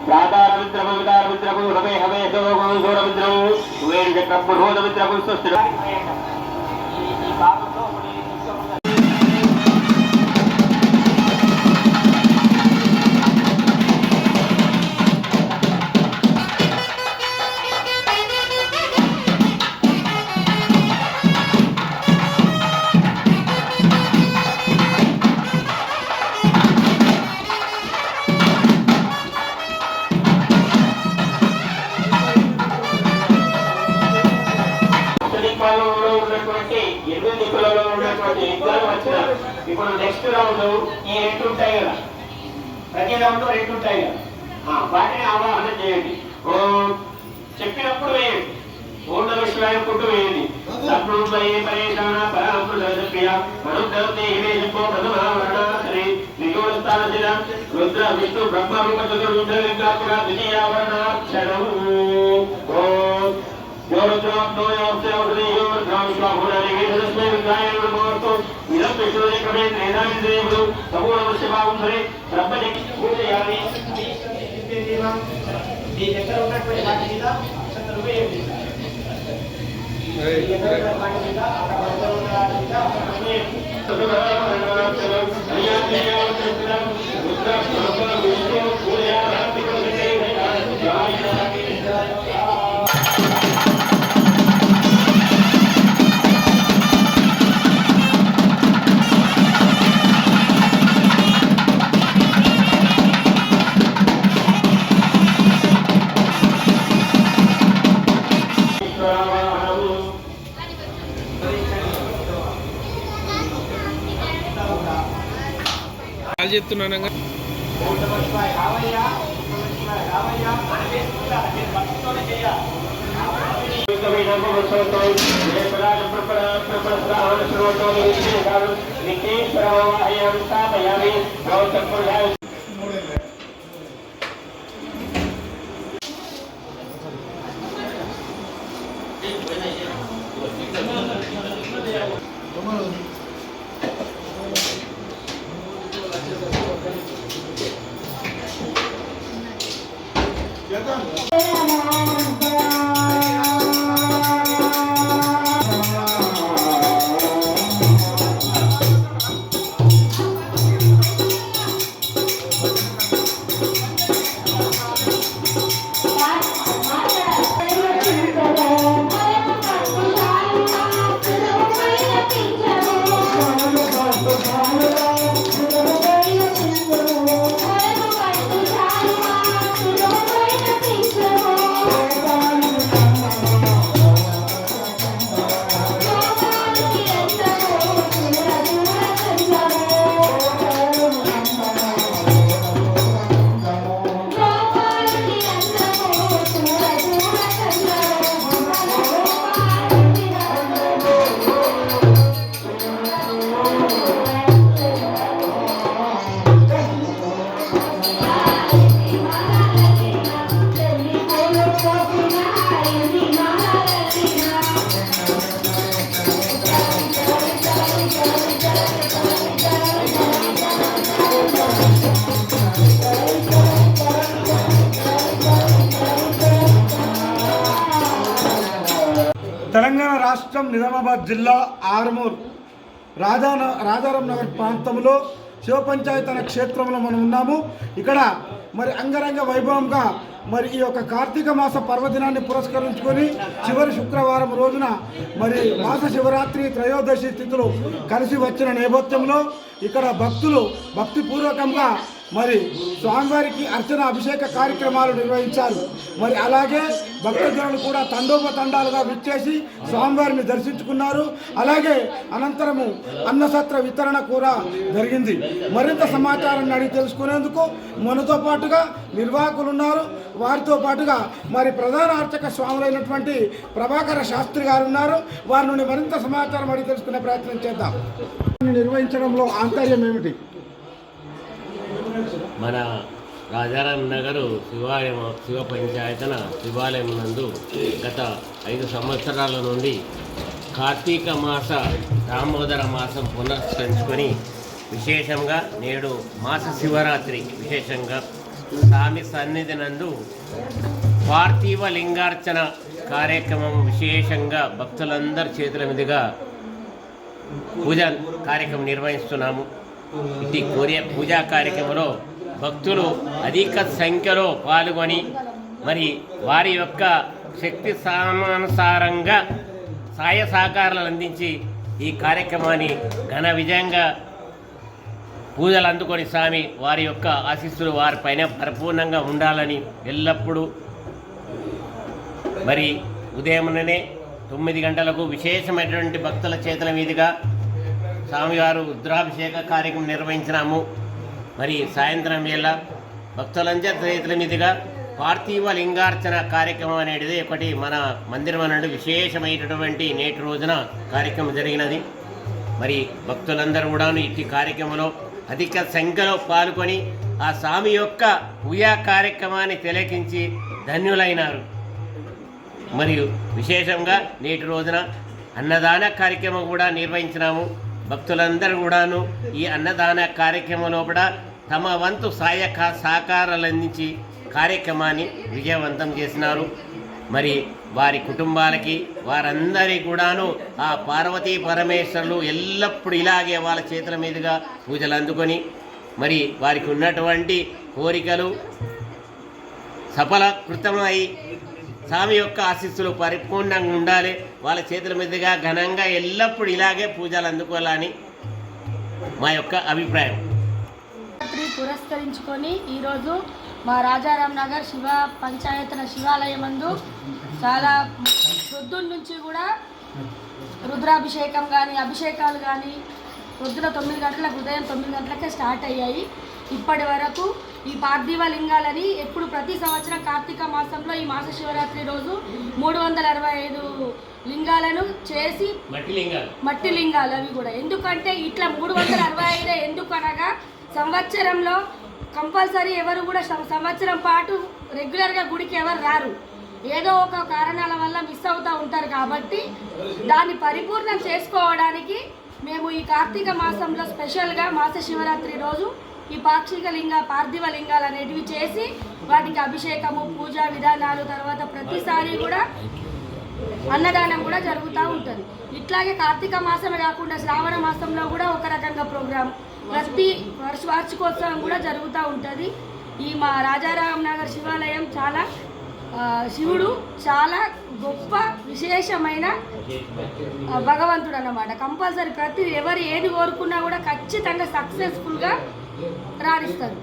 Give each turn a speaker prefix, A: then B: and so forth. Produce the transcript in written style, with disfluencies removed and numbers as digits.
A: प्रातारविद्रमविदारविद्रमु हवे हवे दोरविद्रमु वेणुचक्रपुरोधविद्रमु स्वस्ति ఇప్పుడు నెక్స్ట్ రౌండ్ ఈ రెండు ఉంటాయి కదా, ప్రతి రౌండ్ రెండు ఉంటాయి కదా, వాటిని ఆవాహన చేయండి. ఓం చెప్పినప్పుడు వేయండి, ఓం నమ శివాయ అనుకుంటూ వేయండి. రుద్ర విష్ణు బ్రహ్మ రూప చతుర్వింశలింగాత్మక ద్వితీయావరణాక్షరం
B: చెప్తున్నాను తెలంగాణ రాష్ట్రం నిజామాబాద్ జిల్లా ఆర్మూర్ రాజారాం నగర్ ప్రాంతంలో శివ పంచాయతీ అనే క్షేత్రంలో మనం ఉన్నాము. ఇక్కడ మరి అంగరంగ వైభవంగా మరి ఈ యొక్క కార్తీక మాస పర్వదినాన్ని పురస్కరించుకొని చివరి శుక్రవారం రోజున మరి మాస శివరాత్రి త్రయోదశి తిథులు కలిసి వచ్చిన నేపథ్యంలో ఇక్కడ భక్తులు భక్తిపూర్వకంగా మరి స్వామివారికి అర్చన అభిషేక కార్యక్రమాలు నిర్వహించారు. మరి అలాగే భక్తజనులు కూడా తండోపతండాలుగా విచ్చేసి స్వామివారిని దర్శించుకున్నారు. అలాగే అనంతరము అన్నసత్ర వితరణ కూడా జరిగింది. మరింత సమాచారాన్ని అడిగి తెలుసుకునేందుకు మనతో పాటుగా నిర్వాహకులు ఉన్నారు. వారితో పాటుగా మరి ప్రధాన అర్చక స్వాములైనటువంటి ప్రభాకర శాస్త్రి గారు ఉన్నారు. వారి నుండి మరింత సమాచారం అడిగి తెలుసుకునే ప్రయత్నం చేద్దాం. నిర్వహించడంలో ఆంతర్యం ఏమిటి?
C: మన రాజారాం నగరు శివ పంచాయతన శివాలయం నందు గత 5 సంవత్సరాల నుండి కార్తీక మాస దామోదర మాసం పునస్కరించుకొని విశేషంగా నేడు మాస శివరాత్రి విశేషంగా స్వామి సన్నిధి నందు పార్థివ లింగార్చన కార్యక్రమం విశేషంగా భక్తులందరి చేతుల మీదుగా పూజ కార్యక్రమం నిర్వహిస్తున్నాము. ఇటు పూజా కార్యక్రమంలో భక్తులు అధిక సంఖ్యలో పాల్గొని మరి వారి యొక్క శక్తి సామానుసారంగా సహాయ సహకారాలు అందించి ఈ కార్యక్రమాన్ని ఘన విజయంగా పూజలు అందుకొని స్వామి వారి యొక్క ఆశీస్సులు వారిపైన పరిపూర్ణంగా ఉండాలని ఎల్లప్పుడూ మరి ఉదయముననే 9 గంటలకు విశేషమైనటువంటి భక్తుల చేతుల మీదుగా స్వామివారు రుద్రాభిషేక కార్యక్రమం నిర్వహించినాము. మరి సాయంత్రం వేళ భక్తులందరి చేతుల మీదుగా పార్థివ లింగార్చన కార్యక్రమం అనేది ఒకటి మన మందిరం అన్నట్టు విశేషమైనటువంటి నేటి రోజున కార్యక్రమం జరిగినది. మరి భక్తులందరూ కూడా ఇట్టి కార్యక్రమంలో అధిక సంఖ్యలో పాల్గొని ఆ స్వామి యొక్క పూజా కార్యక్రమాన్ని తిలకించి ధన్యులైనారు. మరియు విశేషంగా నేటి రోజున అన్నదాన కార్యక్రమం కూడా నిర్వహించినాము. భక్తులందరూ కూడాను ఈ అన్నదాన కార్యక్రమంలో కూడా తమ వంతు సహకారాలు అందించి కార్యక్రమాన్ని విజయవంతం చేసినారు. మరి వారి కుటుంబాలకి వారందరి కూడాను ఆ పార్వతీ పరమేశ్వరులు ఎల్లప్పుడూ ఇలాగే వాళ్ళ చేతుల మీదుగా పూజలు అందుకొని మరి వారికి ఉన్నటువంటి కోరికలు సఫలకృతమై స్వామి యొక్క ఆశీస్సులు పరిపూర్ణంగా ఉండాలి. వాళ్ళ చేతుల మీదుగా ఘనంగా ఎల్లప్పుడూ ఇలాగే పూజలు అందుకోవాలని మా యొక్క అభిప్రాయం.
D: పురస్కరించుకొని ఈరోజు మా రాజారాం నగర్ శివ పంచాయతన శివాలయం నందు చాలా పొద్దున్న నుంచి కూడా రుద్రాభిషేకం కానీ అభిషేకాలు కానీ పొద్దున 9 గంటలకు ఉదయం 9 గంటలకే స్టార్ట్ అయ్యాయి. ఇప్పటి వరకు ఈ పార్థివ లింగాలని ఎప్పుడు ప్రతి సంవత్సరం కార్తీక మాసంలో ఈ మాస శివరాత్రి రోజు 365 లింగాలను చేసి మట్టి లింగాలు అవి కూడా ఎందుకంటే ఇట్లా 365 ఎందుకు అనగా సంవత్సరంలో కంపల్సరీ ఎవరు కూడా సంవత్సరం పాటు రెగ్యులర్గా గుడికి ఎవరు రారు, ఏదో ఒక కారణాల వల్ల మిస్ అవుతూ ఉంటారు. కాబట్టి దాన్ని పరిపూర్ణం చేసుకోవడానికి మేము ఈ కార్తీక మాసంలో స్పెషల్గా మాస శివరాత్రి రోజు ఈ పార్థివ లింగాలు అనేటివి చేసి వాటికి అభిషేకము పూజా విధానాలు తర్వాత ప్రతిసారి కూడా అన్నదానం కూడా జరుగుతూ ఉంటుంది. ఇట్లాగే కార్తీక మాసమే కాకుండా శ్రావణ మాసంలో కూడా ఒక రకంగా ప్రోగ్రాం ప్రతి వార్షికోత్సవం కూడా జరుగుతూ ఉంటుంది. ఈ మా రాజారాం నగర్ శివాలయం చాలా శివుడు చాలా గొప్ప విశేషమైన భగవంతుడు అన్నమాట. కంపల్సరీ ఎవరు ఏది కోరుకున్నా కూడా ఖచ్చితంగా సక్సెస్ఫుల్గా రాణిస్తారు.